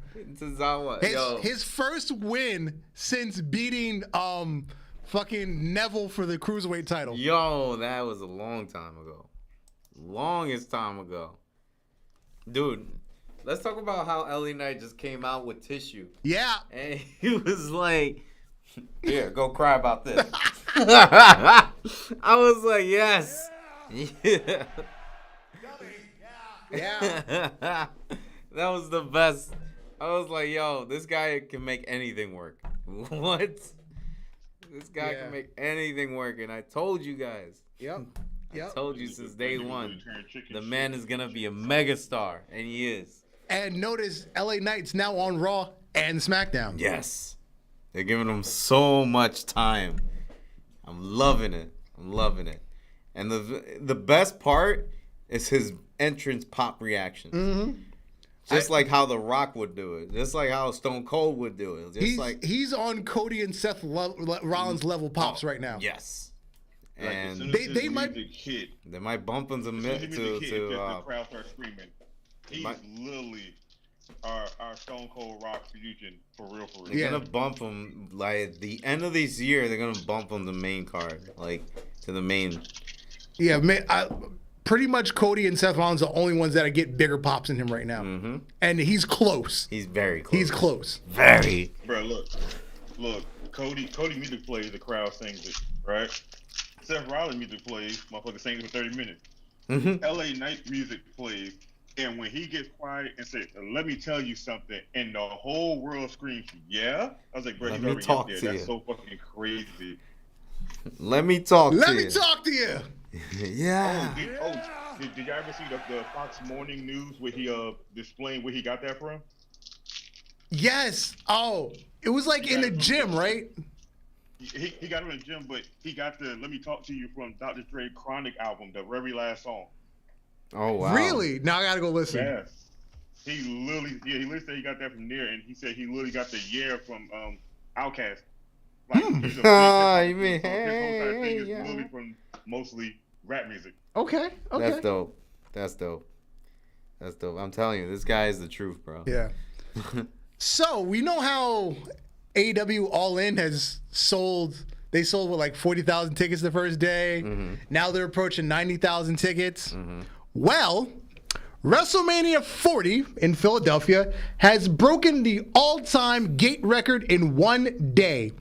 His first win since beating fucking Neville for the Cruiserweight title. Yo, that was a long time ago. Longest time ago. Dude, let's talk about how LA Knight just came out with tissue. Yeah. And he was like, here, go cry about this. I was like, yes. Yeah. Yeah. That was the best. I was like, yo, this guy can make anything work. What? This guy can make anything work. And I told you guys. Yep. I told you since day one, the man is going to be a megastar. And he is. And notice LA Knight's now on Raw and SmackDown. Yes. They're giving him so much time. I'm loving it. And the best part is his entrance pop reactions. Just like how The Rock would do it. Just like how Stone Cold would do it. He's on Cody and Seth Rollins level pops right now. Yes. Like, and they might bump him to the crowd starts screaming. He's literally our Stone Cold Rock fusion for real. They're gonna bump him like at the end of this year. They're gonna bump him to main card, like to the main. Yeah, man. Pretty much Cody and Seth Rollins are the only ones that get bigger pops than him right now. And he's close. He's very close. He's close. Very. Bro, look. Cody music plays, the crowd sings it, right? Seth Rollins music plays, motherfucker sings it for 30 minutes. LA Knight music plays, and when he gets quiet and says, "Let me tell you something," and the whole world screams, "Yeah!" I was like, "Bro, he's already up there. That's so fucking crazy." Let me talk to you. Yeah. Did you ever see the Fox Morning News where he displaying where he got that from? Yes. Oh, it was like in the gym, right? He got it in the gym, but he got the "Let Me Talk to You" from Dr. Dre Chronic album, the very last song. Oh wow! Really? Now I gotta go listen. Yes. He said he got that from there, and he said he literally got the "Yeah" from Outkast. Like, you mean hey? Yeah. Literally from mostly rap music. Okay. That's dope. I'm telling you, this guy is the truth, bro. Yeah. So we know how AEW All In has sold. They sold like 40,000 tickets the first day. Now they're approaching 90,000 tickets. Well, WrestleMania 40 in Philadelphia has broken the all-time gate record in one day.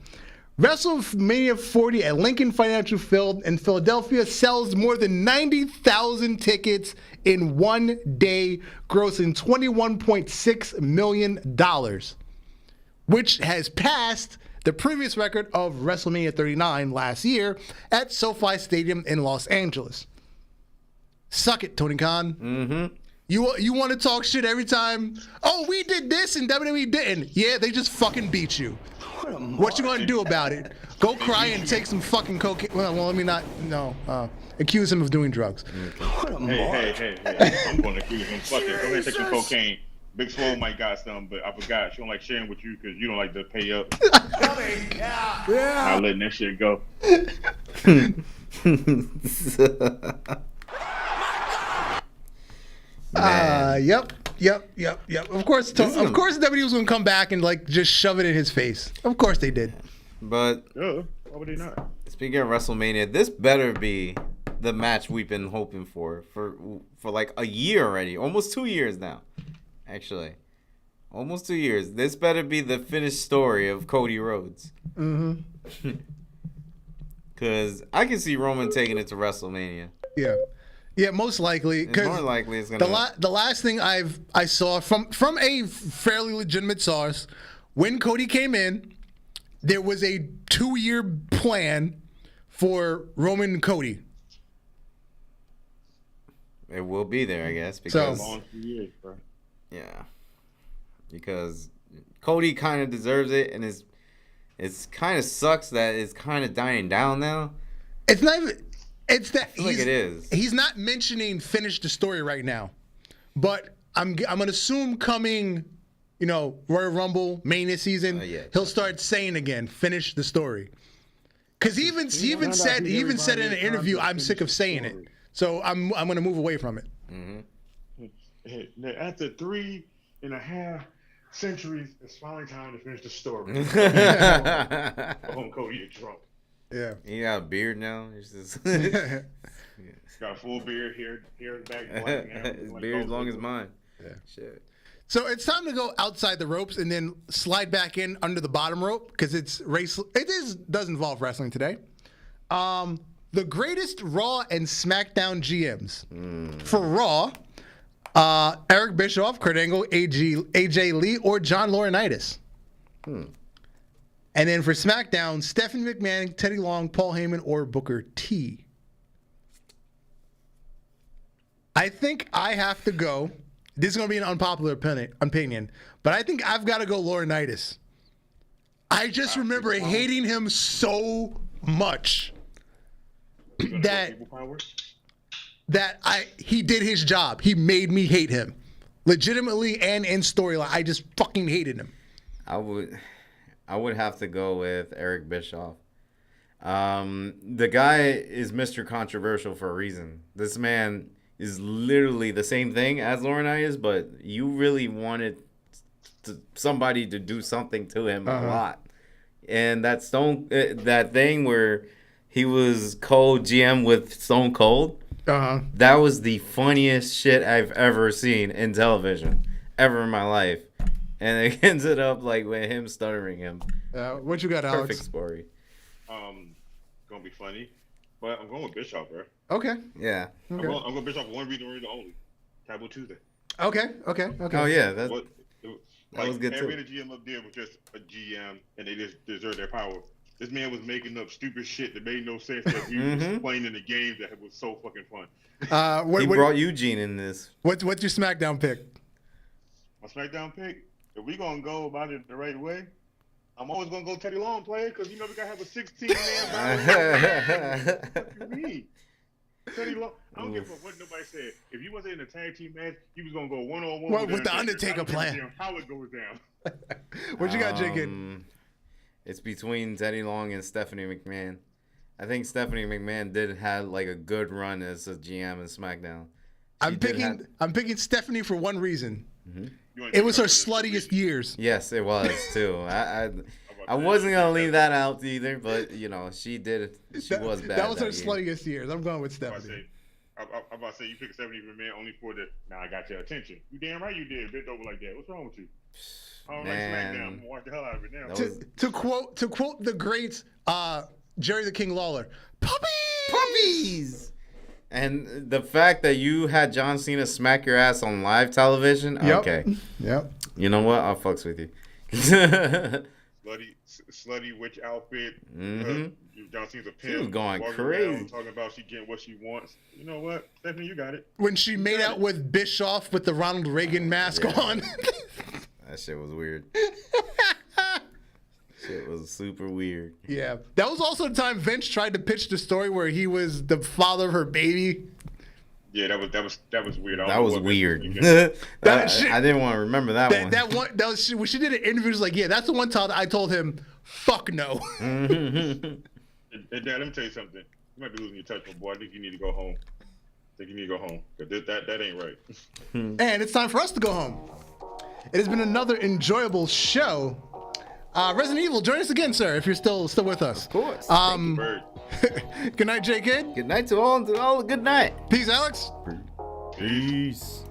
WrestleMania 40 at Lincoln Financial Field in Philadelphia sells more than 90,000 tickets in one day, grossing $21.6 million, which has passed the previous record of WrestleMania 39 last year at SoFi Stadium in Los Angeles. Suck it, Tony Khan. Mm-hmm. You want to talk shit every time? Oh, we did this and WWE didn't. Yeah, they just fucking beat you. What you gonna do about it? Go cry and take some fucking cocaine. Well, let me not. No. Accuse him of doing drugs. Hey. I'm gonna accuse him. Fuck it. Go ahead and take some cocaine. Big Swole might got some, but I forgot. She don't like sharing with you because you don't like to pay up. I'm letting that shit go. Yep. Of course, WWE was gonna come back and like just shove it in his face. Of course they did. But why would they not? Speaking of WrestleMania, this better be the match we've been hoping for like a year already, almost 2 years now. Actually, almost 2 years. This better be the finished story of Cody Rhodes. Mm-hmm. Because I can see Roman taking it to WrestleMania. Yeah, most likely. It's more likely it's gonna. The last thing I saw from a fairly legitimate source, when Cody came in, there was a 2-year plan for Roman and Cody. It will be there, I guess, because long 2 years, bro. Yeah, because Cody kind of deserves it, and it's kind of sucks that it's kind of dying down now. It's not even. It's that it is. He's not mentioning finish the story right now, but I'm gonna assume coming, Royal Rumble Mania season, he'll start saying again, finish the story, because he even said in an interview, I'm sick of saying it, so I'm gonna move away from it. Mm-hmm. After 3.5 centuries, it's finally time to finish the story. Cody, you're drunk. Yeah. He got a beard now. He's just got a full beard, hair back black now. His beard as long as mine. Yeah. Shit. So it's time to go outside the ropes and then slide back in under the bottom rope because it does involve wrestling today. The greatest Raw and SmackDown GMs. For Raw, Eric Bischoff, Kurt Angle, AJ Lee, or John Laurinaitis. And then for SmackDown, Stephanie McMahon, Teddy Long, Paul Heyman, or Booker T. I think I have to go. This is going to be an unpopular opinion, but I think I've got to go Laurinaitis. I just remember hating him so much that he did his job. He made me hate him. Legitimately and in storyline, I just fucking hated him. I would have to go with Eric Bischoff. The guy is Mr. Controversial for a reason. This man is literally the same thing as Laurinaitis, but you really wanted somebody to do something to him a lot. And that thing where he was co-GM with Stone Cold, that was the funniest shit I've ever seen in television, ever in my life. And it ended up like with him stuttering him. What you got, Alex? Perfect story. Gonna be funny, but I'm going with Bischoff, bro. Okay. Yeah. Okay. I'm going with Bischoff for one reason, only the only. Taboo Tuesday. Okay. Oh yeah, that was good too. Every other GM up there was just a GM, and they just deserve their power. This man was making up stupid shit that made no sense. That he was playing in a game that was so fucking fun. He brought Eugene in this. What's your SmackDown pick? My SmackDown pick? If we gonna go about it the right way, I'm always gonna go Teddy Long player because we gotta have a 16-man battle. What you mean? Teddy Long. I don't give a fuck what nobody said. If you wasn't in a tag team match, he was gonna go one-on-one with the Undertaker plan. How it goes down. What you got, Jake? It's between Teddy Long and Stephanie McMahon. I think Stephanie McMahon did have like a good run as a GM in SmackDown. I'm picking Stephanie for one reason. It was her sluttiest years. Yes, it was too. I wasn't gonna leave that out either, but she did it. She was bad. That was her sluttiest years. I'm going with Stephanie. I'm about to say you picked Stephanie McMahon only for the. Now I got your attention. You damn right you did. Bent over like that. What's wrong with you? I don't like SmackDown. I'm gonna watch the hell out of it now. To quote the great Jerry the King Lawler, puppies. And the fact that you had John Cena smack your ass on live television, okay. Yep. You know what? I'll fucks with you. Slutty witch outfit. John Cena's a pimp. She was going crazy. Talking about she getting what she wants. You know what? Stephanie, you got it. When she made out with Bischoff with the Ronald Reagan mask on. That shit was weird. Shit was super weird. Yeah. That was also the time Vince tried to pitch the story where he was the father of her baby. Yeah, that was weird. That was weird. I didn't want to remember that one. That was when she did an interview. She was like, "Yeah, that's the one time I told him, fuck no." And Dad, let me tell you something. You might be losing your touch, my boy. I think you need to go home. Cause that ain't right. And it's time for us to go home. It has been another enjoyable show. Resident Evil, join us again, sir, if you're still with us. Of course. Good night, J. Kid. Good night to all. Good night. Peace, Alex. Peace.